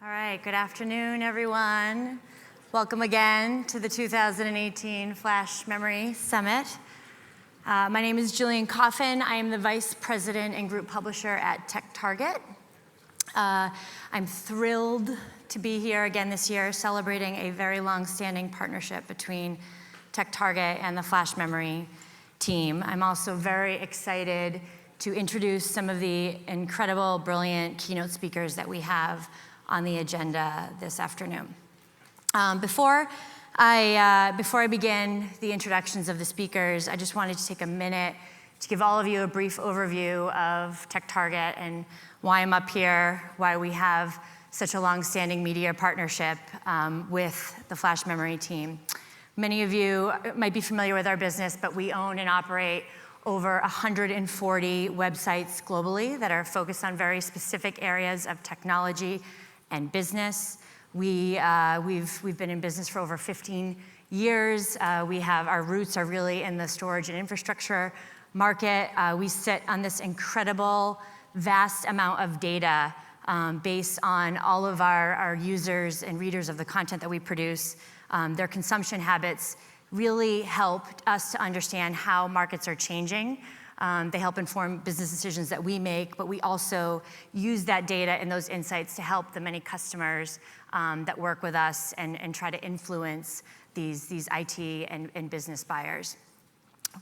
All right, good afternoon, everyone. Welcome again to the 2018 Flash Memory Summit. My name is Jillian Coffin. I am the Vice President and Group Publisher at TechTarget. I'm thrilled to be here again this year, celebrating a very long-standing partnership between TechTarget and the Flash Memory team. I'm also very excited to introduce some of the incredible, brilliant keynote speakers that we have on the agenda this afternoon. Before I begin the introductions of the speakers, I just wanted to take a minute to give all of you a brief overview of TechTarget and why I'm up here, why we have such a long-standing media partnership with the Flash Memory team. Many of you might be familiar with our business, but we own and operate over 140 websites globally that are focused on very specific areas of technology and business. We've been in business for over 15 years. Our roots are really in the storage and infrastructure market. We sit on this incredible, vast amount of data based on all of our users and readers of the content that we produce. Their consumption habits really help us to understand how markets are changing. They help inform business decisions that we make, but we also use that data and those insights to help the many customers that work with us and try to influence these IT and business buyers.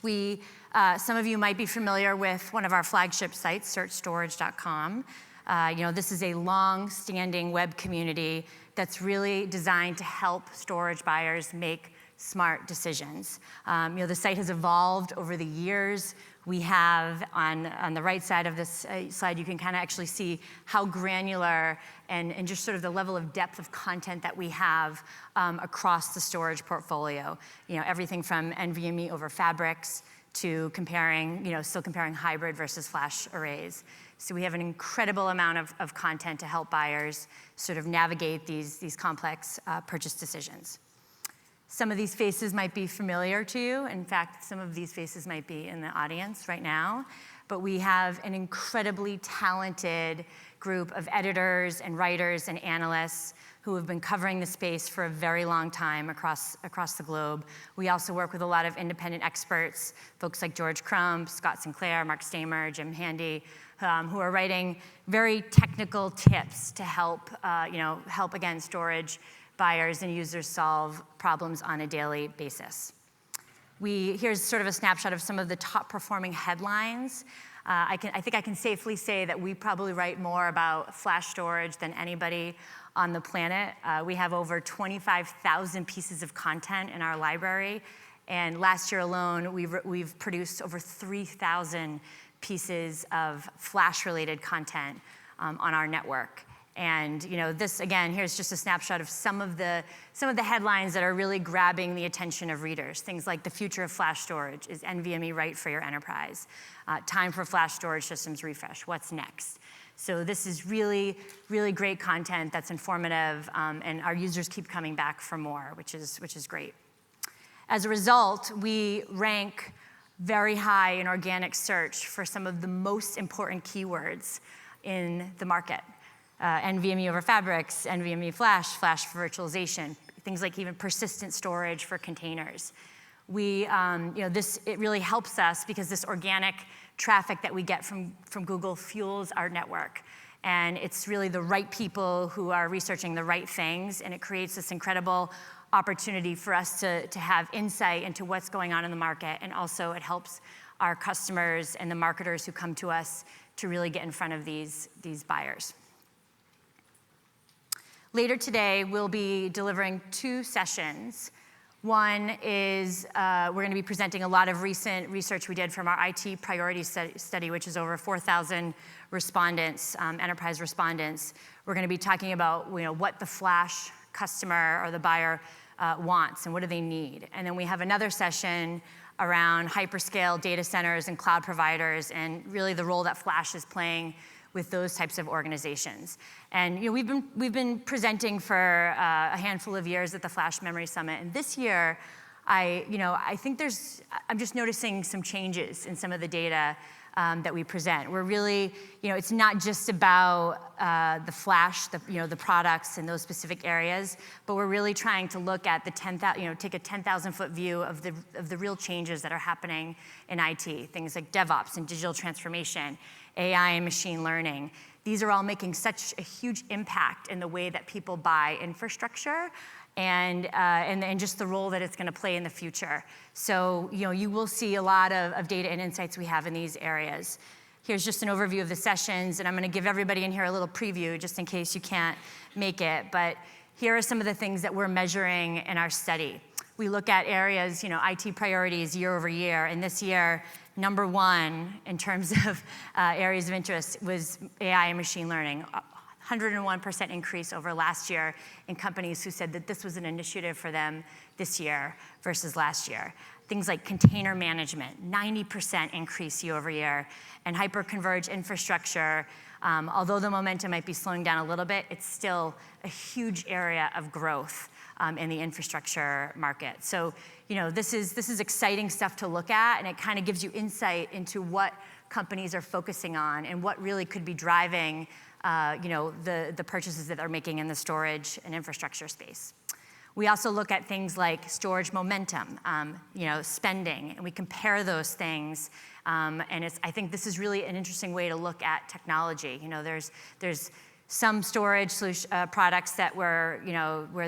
Some of you might be familiar with one of our flagship sites, searchstorage.com. This is a long-standing web community that's really designed to help storage buyers make smart decisions. The site has evolved over the years. We have, on the right side of this slide, you can kind of actually see how granular and just sort of the level of depth of content that we have across the storage portfolio. Everything from NVMe over fabrics to still comparing hybrid versus flash arrays. So we have an incredible amount of content to help buyers sort of navigate these complex purchase decisions. Some of these faces might be familiar to you. In fact, some of these faces might be in the audience right now. But we have an incredibly talented group of editors and writers and analysts who have been covering the space for a very long time across the globe. We also work with a lot of independent experts, folks like George Crump, Scott Sinclair, Mark Stamer, Jim Handy, who are writing very technical tips to help again, storage buyers and users solve problems on a daily basis. Here's sort of a snapshot of some of the top performing headlines. I think I can safely say that we probably write more about flash storage than anybody on the planet. We have over 25,000 pieces of content in our library. And last year alone, we've produced over 3,000 pieces of flash-related content on our network. And this again, here's just a snapshot of some of the headlines that are really grabbing the attention of readers. Things like the future of flash storage. Is NVMe right for your enterprise? Time for flash storage systems refresh. What's next? So this is really, really great content that's informative, and our users keep coming back for more, which is great. As a result, we rank very high in organic search for some of the most important keywords in the market. NVMe over fabrics, NVMe flash for virtualization, things like even persistent storage for containers. It really helps us because this organic traffic that we get from Google fuels our network. And it's really the right people who are researching the right things, and it creates this incredible opportunity for us to have insight into what's going on in the market, and also it helps our customers and the marketers who come to us to really get in front of these buyers. Later today, we'll be delivering 2 sessions. One is we're going to be presenting a lot of recent research we did from our IT priority study, which is over 4,000 respondents, enterprise respondents. We're going to be talking about what the flash customer or the buyer wants and what do they need. And then we have another session around hyperscale data centers and cloud providers and really the role that flash is playing with those types of organizations. And we've been presenting for a handful of years at the Flash Memory Summit, and this year I think I'm just noticing some changes in some of the data that we present. We're really, it's not just about the flash, the products in those specific areas, but we're really trying to look at the take a 10,000-foot view of the real changes that are happening in IT, things like DevOps and digital transformation, AI and machine learning. These are all making such a huge impact in the way that people buy infrastructure and just the role that it's going to play in the future. So you will see a lot of data and insights we have in these areas. Here's just an overview of the sessions, and I'm going to give everybody in here a little preview just in case you can't make it. But here are some of the things that we're measuring in our study. We look at areas, IT priorities year over year, and this year, number one in terms of areas of interest was AI and machine learning. 101% increase over last year in companies who said that this was an initiative for them this year versus last year. Things like container management, 90% increase year over year, and hyper-converged infrastructure. Although the momentum might be slowing down a little bit, it's still a huge area of growth in the infrastructure market. So, this is exciting stuff to look at, and it kind of gives you insight into what companies are focusing on and what really could be driving the purchases that they're making in the storage and infrastructure space. We also look at things like storage momentum, spending, and we compare those things. And I think this is really an interesting way to look at technology. There's some storage products that where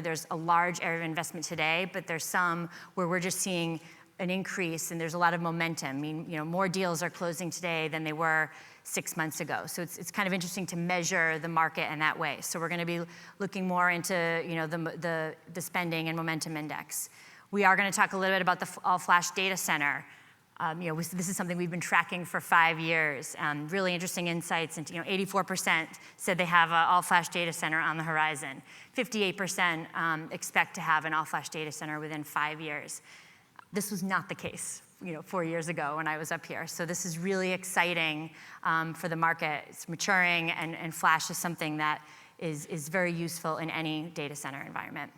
there's a large area of investment today, but there's some where we're just seeing an increase and there's a lot of momentum. I mean, more deals are closing today than they were 6 months ago. So it's kind of interesting to measure the market in that way. So we're going to be looking more into the spending and momentum index. We are going to talk a little bit about the all-flash data center. This is something we've been tracking for 5 years. Really interesting insights into 84% said they have an all-flash data center on the horizon. 58% expect to have an all-flash data center within 5 years. This was not the case 4 years ago when I was up here. So this is really exciting for the market. It's maturing, and flash is something that is very useful in any data center environment.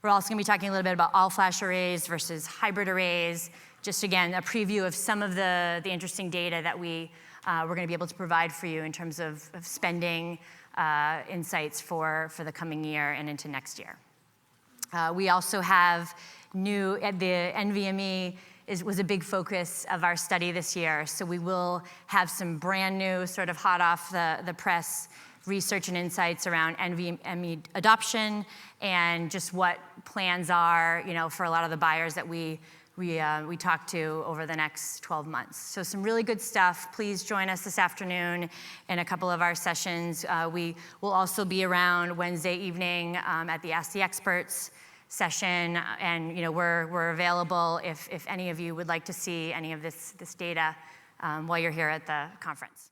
We're also going to be talking a little bit about all-flash arrays versus hybrid arrays. Just again, a preview of some of the interesting data that we're going to be able to provide for you in terms of spending insights for the coming year and into next year. We also have the NVMe was a big focus of our study this year. So we will have some brand new, sort of hot off the press research and insights around NVMe adoption and just what plans are, for a lot of the buyers that we talk to over the next 12 months. So some really good stuff. Please join us this afternoon in a couple of our sessions. We will also be around Wednesday evening at the Ask the Experts session, and we're available if any of you would like to see any of this data while you're here at the conference.